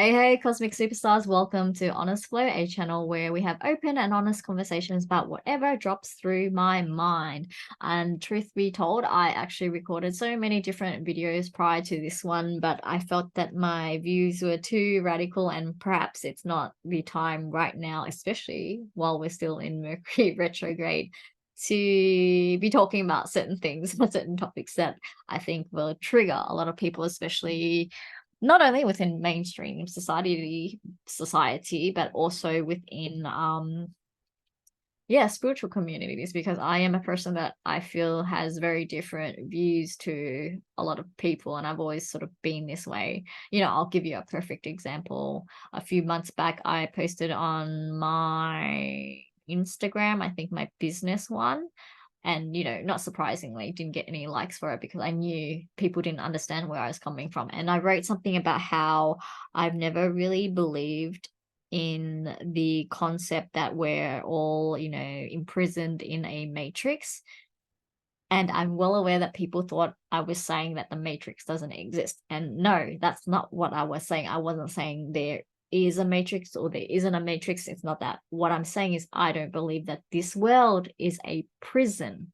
Hey, cosmic superstars, welcome to Honest Flow, a channel where we have open and honest conversations about whatever drops through my mind. And truth be told, I actually recorded so many different videos prior to this one, but I felt that my views were too radical and perhaps it's not the time right now, especially while we're still in Mercury retrograde, to be talking about certain things, certain topics that I think will trigger a lot of people, especially not only within mainstream society, but also within spiritual communities, because I am a person that I feel has very different views to a lot of people, and I've always sort of been this way. I'll give you a perfect example. A few months back, I posted on my Instagram, I think my business one, and not surprisingly didn't get any likes for it because I knew people didn't understand where I was coming from. And I wrote something about how I've never really believed in the concept that we're all imprisoned in a matrix. And I'm well aware that people thought I was saying that the matrix doesn't exist, and no, that's not what I was saying. I wasn't saying there is a matrix or there isn't a matrix. It's not that. What I'm saying is I don't believe that this world is a prison.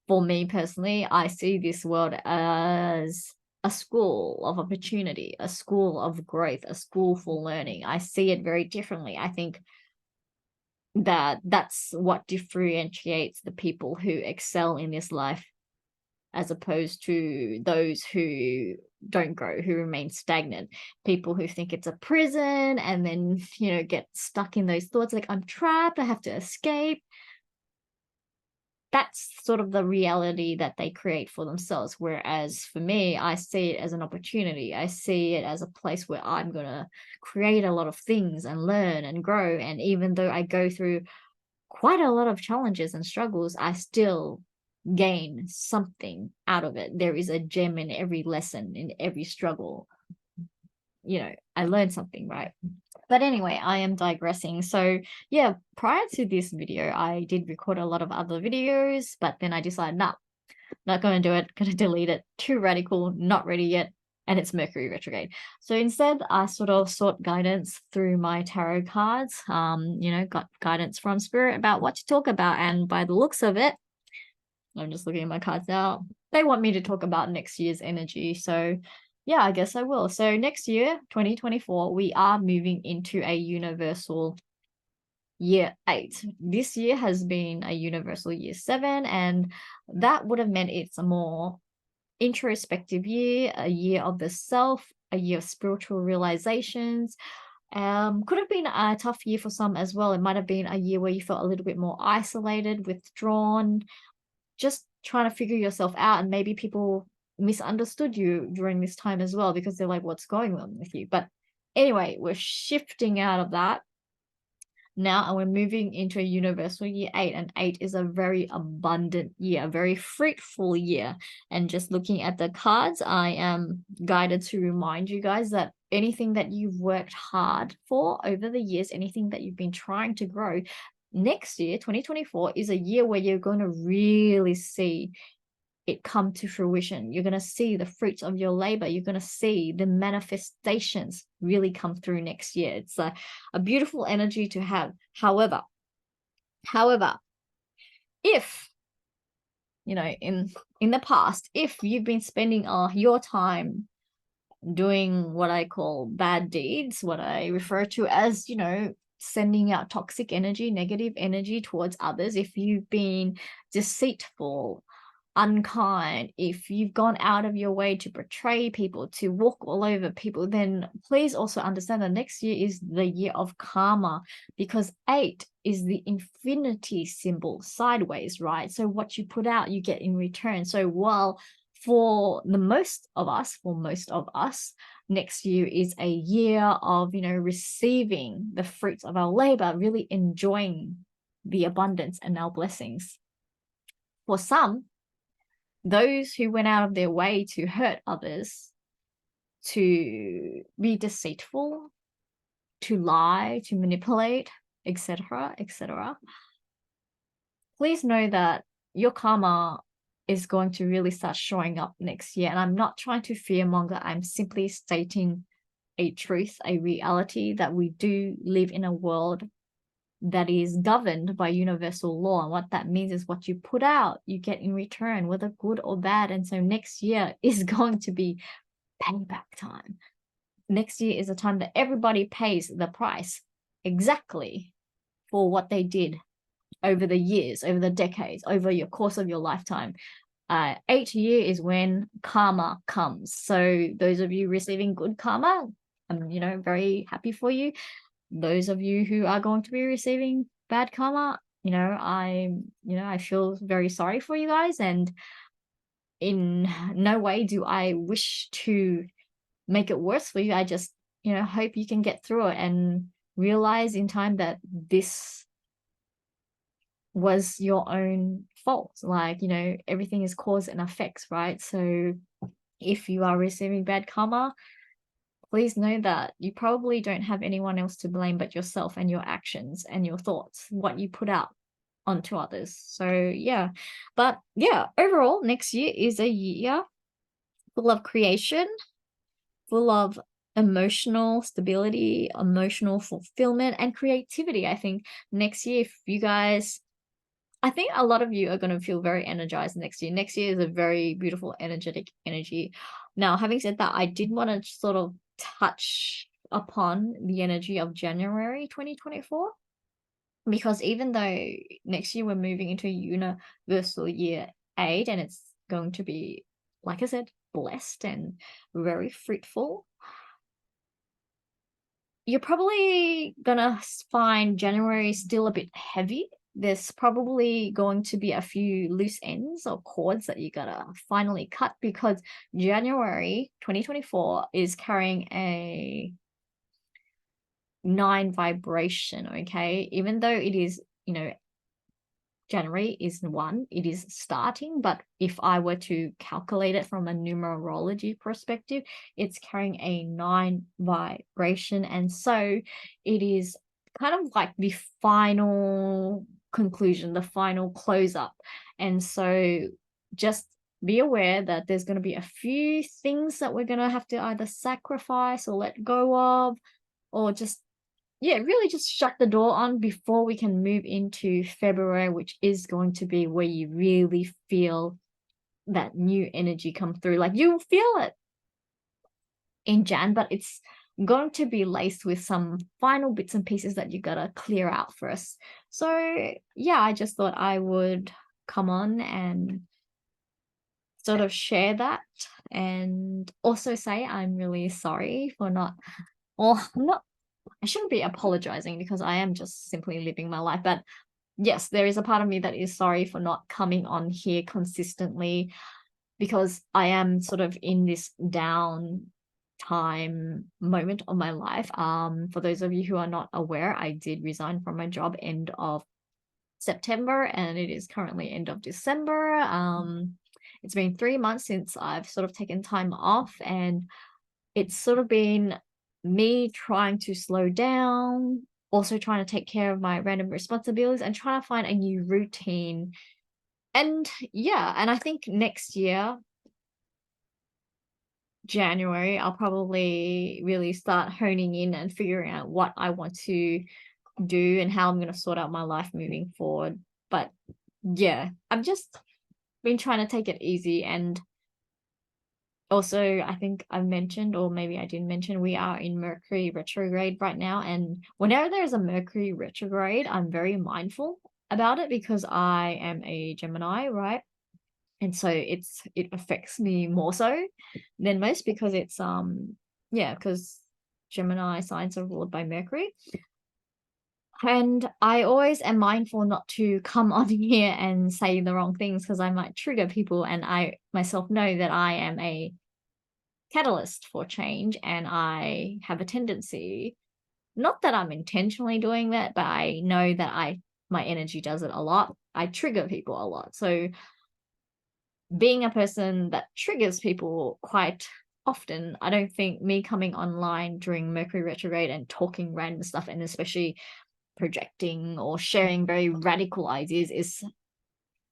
For me personally, I see this world as a school of opportunity, a school of growth, a school for learning. I see it very differently. I think that that's what differentiates the people who excel in this life as opposed to those who don't grow, who remain stagnant. People who think it's a prison and then, get stuck in those thoughts like, I'm trapped, I have to escape. That's sort of the reality that they create for themselves. Whereas for me, I see it as an opportunity. I see it as a place where I'm going to create a lot of things and learn and grow. And even though I go through quite a lot of challenges and struggles, I still gain something out of it. There is a gem in every lesson, in every struggle. I learned something, right? But anyway, I am digressing. So yeah, prior to this video, I did record a lot of other videos, but then I decided, nah, not going to do it, going to delete it. Too radical, not ready yet. And it's Mercury retrograde. So instead, I sort of sought guidance through my tarot cards, got guidance from spirit about what to talk about. And by the looks of it, I'm just looking at my cards now. They want me to talk about next year's energy. So yeah, I guess I will. So next year, 2024, we are moving into a universal year 8. This year has been a universal year 7, and that would have meant it's a more introspective year, a year of the self, a year of spiritual realizations. Could have been a tough year for some as well. It might have been a year where you felt a little bit more isolated, withdrawn, just trying to figure yourself out, and maybe people misunderstood you during this time as well because they're like, what's going on with you? But anyway, we're shifting out of that now and we're moving into a universal year 8, and 8 is a very abundant year, a very fruitful year. And just looking at the cards, I am guided to remind you guys that anything that you've worked hard for over the years, anything that you've been trying to grow, next year 2024 is a year where you're going to really see it come to fruition. You're going to see the fruits of your labor. You're going to see the manifestations really come through next year. It's a beautiful energy to have. However, if in the past, if you've been spending your time doing what I call bad deeds, what I refer to as sending out toxic energy, negative energy towards others, if you've been deceitful, unkind, if you've gone out of your way to betray people, to walk all over people, then please also understand that next year is the year of karma, because 8 is the infinity symbol sideways, right? So what you put out, you get in return. So while for most of us, next year is a year of receiving the fruits of our labor, really enjoying the abundance and our blessings. For some, those who went out of their way to hurt others, to be deceitful, to lie, to manipulate, etc., etc., please know that your karma is going to really start showing up next year. And I'm not trying to fearmonger. I'm simply stating a truth, a reality that we do live in a world that is governed by universal law. And what that means is what you put out, you get in return, whether good or bad. And so next year is going to be payback time. Next year is a time that everybody pays the price exactly for what they did over the years, over the decades, over your course of your lifetime. 8th year is when karma comes. So those of you receiving good karma, I'm, very happy for you. Those of you who are going to be receiving bad karma, I feel very sorry for you guys. And in no way do I wish to make it worse for you. I just, hope you can get through it and realize in time that this was your own fault. Like, everything is cause and effects, right? So if you are receiving bad karma, please know that you probably don't have anyone else to blame but yourself and your actions and your thoughts, what you put out onto others. So yeah, but yeah, overall, next year is a year full of creation, full of emotional stability, emotional fulfillment, and creativity. I think next year, if you guys, I think a lot of you are going to feel very energized next year. Next year is a very beautiful, energetic energy. Now, having said that, I did want to sort of touch upon the energy of January 2024, because even though next year we're moving into universal year 8 and it's going to be, like I said, blessed and very fruitful, you're probably gonna find January still a bit heavy. There's probably going to be a few loose ends or cords that you gotta finally cut, because January 2024 is carrying a 9 vibration, okay? Even though it is, January is 1, it is starting, but if I were to calculate it from a numerology perspective, it's carrying a 9 vibration. And so it is kind of like the final conclusion, the final close up. And so just be aware that there's going to be a few things that we're going to have to either sacrifice or let go of, or just really just shut the door on before we can move into February, which is going to be where you really feel that new energy come through. Like, you'll feel it in Jan, but it's going to be laced with some final bits and pieces that you gotta clear out first. So yeah, I just thought I would come on and sort of share that, and also say I'm really sorry for not, well, not, I shouldn't be apologizing because I am just simply living my life. But yes, there is a part of me that is sorry for not coming on here consistently, because I am sort of in this down time moment of my life. For those of you who are not aware, I did resign from my job end of September, and it is currently end of December. It's been 3 months since I've sort of taken time off, and it's sort of been me trying to slow down, also trying to take care of my random responsibilities and trying to find a new routine. And yeah, and I think next year, January, I'll probably really start honing in and figuring out what I want to do and how I'm going to sort out my life moving forward. But yeah, I've just been trying to take it easy. And also, I think I've mentioned, or maybe I didn't mention, we are in Mercury retrograde right now. And whenever there's a Mercury retrograde, I'm very mindful about it because I am a Gemini, right? And so it affects me more so than most, because it's because Gemini signs are ruled by Mercury. And I always am mindful not to come on here and say the wrong things, because I might trigger people, and I myself know that I am a catalyst for change, and I have a tendency, not that I'm intentionally doing that, but I know that my energy does it a lot. I trigger people a lot. So being a person that triggers people quite often, I don't think me coming online during Mercury retrograde and talking random stuff, and especially projecting or sharing very radical ideas, is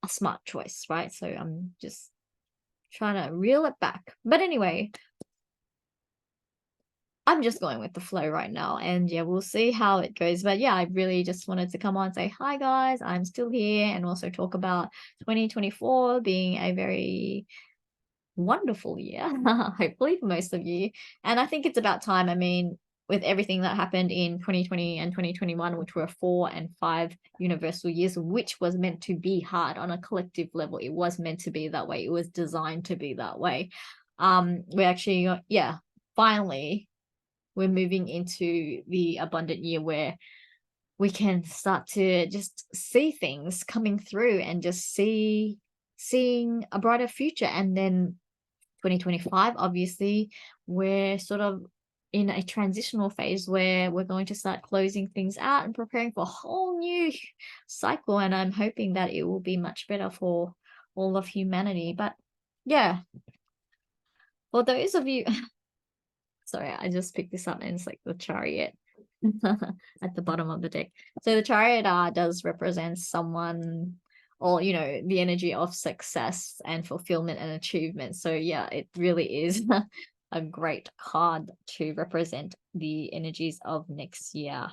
a smart choice, right? So I'm just trying to reel it back. But anyway, I'm just going with the flow right now, and yeah, we'll see how it goes. But yeah, I really just wanted to come on and say hi, guys. I'm still here, and also talk about 2024 being a very wonderful year, hopefully for most of you. And I think it's about time. I mean, with everything that happened in 2020 and 2021, which were 4 and 5 universal years, which was meant to be hard on a collective level. It was meant to be that way. It was designed to be that way. We actually, yeah, finally we're moving into the abundant year where we can start to just see things coming through and just seeing a brighter future. And then 2025, obviously, we're sort of in a transitional phase where we're going to start closing things out and preparing for a whole new cycle. And I'm hoping that it will be much better for all of humanity. But yeah, for those of you, sorry, I just picked this up and it's like the chariot at the bottom of the deck. So the chariot does represent someone, or the energy of success and fulfillment and achievement. So yeah, it really is a great card to represent the energies of next year.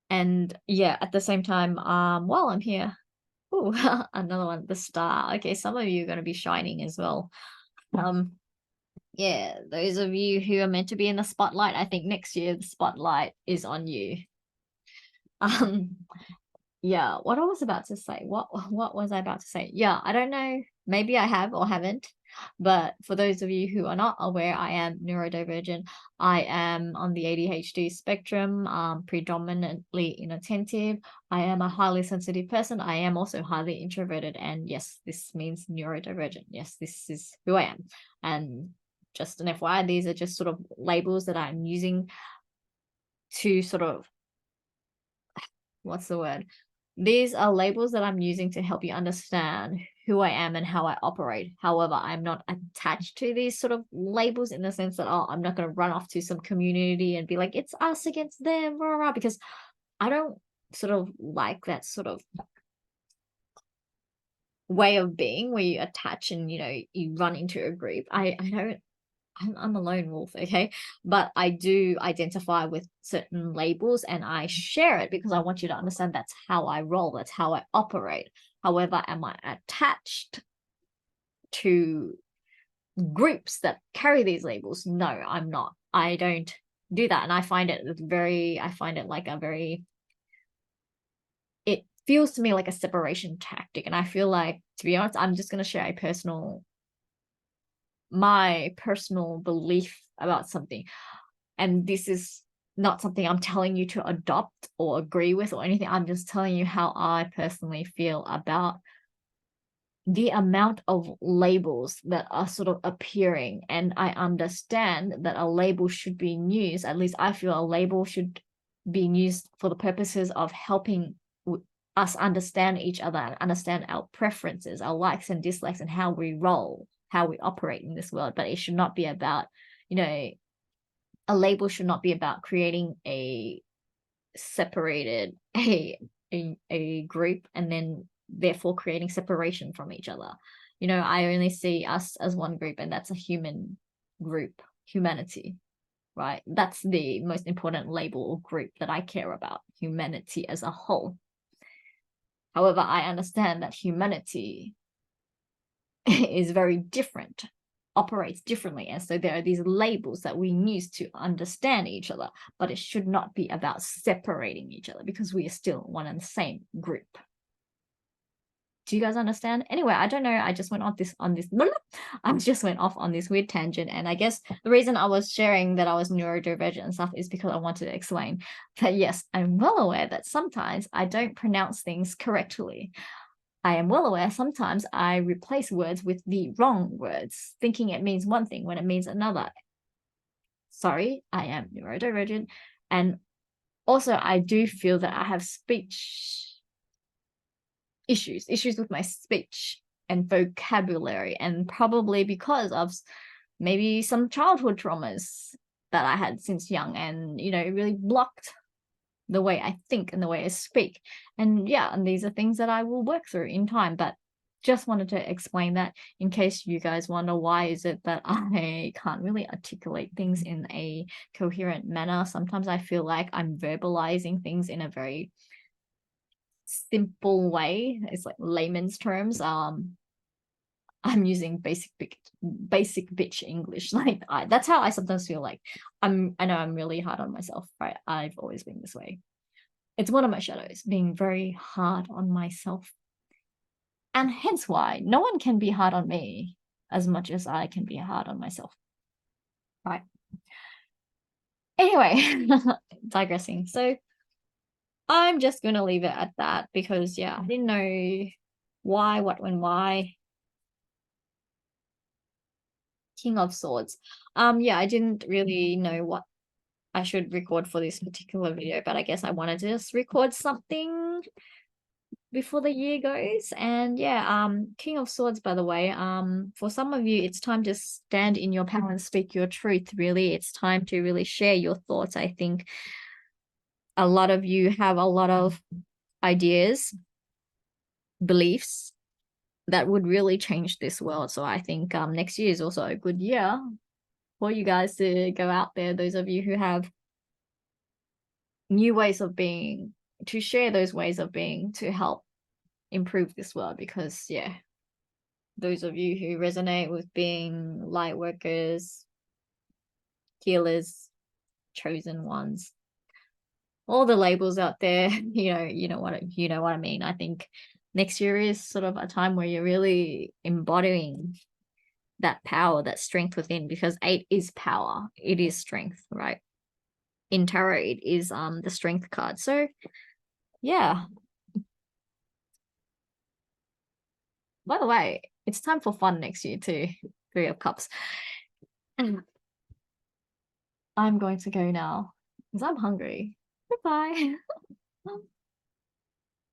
And yeah, at the same time, while I'm here, ooh, another one, the star. Okay, some of you are going to be shining as well. Yeah, those of you who are meant to be in the spotlight, I think next year the spotlight is on you. Yeah, what I was about to say, what was I about to say? Yeah, I don't know, maybe I have or haven't, but for those of you who are not aware, I am neurodivergent. I am on the ADHD spectrum, predominantly inattentive. I am a highly sensitive person. I am also highly introverted, and yes, this means neurodivergent. Yes, this is who I am. And just an FYI, these are just sort of labels that I'm using to sort of, what's the word? These are labels that I'm using to help you understand who I am and how I operate. However, I'm not attached to these sort of labels in the sense that, oh, I'm not going to run off to some community and be like, it's us against them, rah, rah, because I don't sort of like that sort of way of being where you attach and, you run into a group. I don't, I'm a lone wolf, okay? But I do identify with certain labels and I share it because I want you to understand that's how I roll, that's how I operate. However, am I attached to groups that carry these labels? No, I'm not. I don't do that. And I find it like a very, it feels to me like a separation tactic. And I feel like, to be honest, I'm just going to share my personal belief about something. And this is not something I'm telling you to adopt or agree with or anything. I'm just telling you how I personally feel about the amount of labels that are sort of appearing. And I understand that a label should be used, at least I feel a label should be used for the purposes of helping us understand each other and understand our preferences, our likes and dislikes, and how we roll, how we operate in this world. But it should not be about, a label should not be about creating a separated a group and then therefore creating separation from each other. I only see us as one group, and that's a human group, humanity, right? That's the most important label or group that I care about, humanity as a whole. However, I understand that humanity is very different, operates differently. And so there are these labels that we use to understand each other, but it should not be about separating each other because we are still one and the same group. Do you guys understand? Anyway, I don't know. I just went off I just went off on this weird tangent. And I guess the reason I was sharing that I was neurodivergent and stuff is because I wanted to explain that, yes, I'm well aware that sometimes I don't pronounce things correctly. I am well aware sometimes I replace words with the wrong words, thinking it means one thing when it means another. Sorry, I am neurodivergent. And also, I do feel that I have speech issues with my speech and vocabulary, and probably because of maybe some childhood traumas that I had since young, and it really blocked the way I think and the way I speak. And yeah, and these are things that I will work through in time. But just wanted to explain that in case you guys wonder why is it that I can't really articulate things in a coherent manner. Sometimes I feel like I'm verbalizing things in a very simple way. It's like layman's terms. I'm using basic bitch English. Like that's how I sometimes feel like I know I'm really hard on myself, right? I've always been this way. It's one of my shadows, being very hard on myself. And hence why no one can be hard on me as much as I can be hard on myself. Right. Anyway, digressing. So I'm just gonna leave it at that because yeah, I didn't know why, what, when, why. King of Swords. Yeah, I didn't really know what I should record for this particular video, but I guess I wanted to just record something before the year goes. And yeah, King of Swords, by the way, for some of you, it's time to stand in your power and speak your truth. Really, it's time to really share your thoughts. I think a lot of you have a lot of ideas, beliefs that would really change this world. So I think next year is also a good year for you guys to go out there, those of you who have new ways of being, to share those ways of being to help improve this world. Because yeah, those of you who resonate with being light workers, healers, chosen ones, all the labels out there, you know what I mean. I think next year is sort of a time where you're really embodying that power, that strength within, because 8 is power, it is strength, right? In tarot, it is the strength card. So yeah. By the way, it's time for fun next year too. 3 of Cups. I'm going to go now because I'm hungry. Goodbye.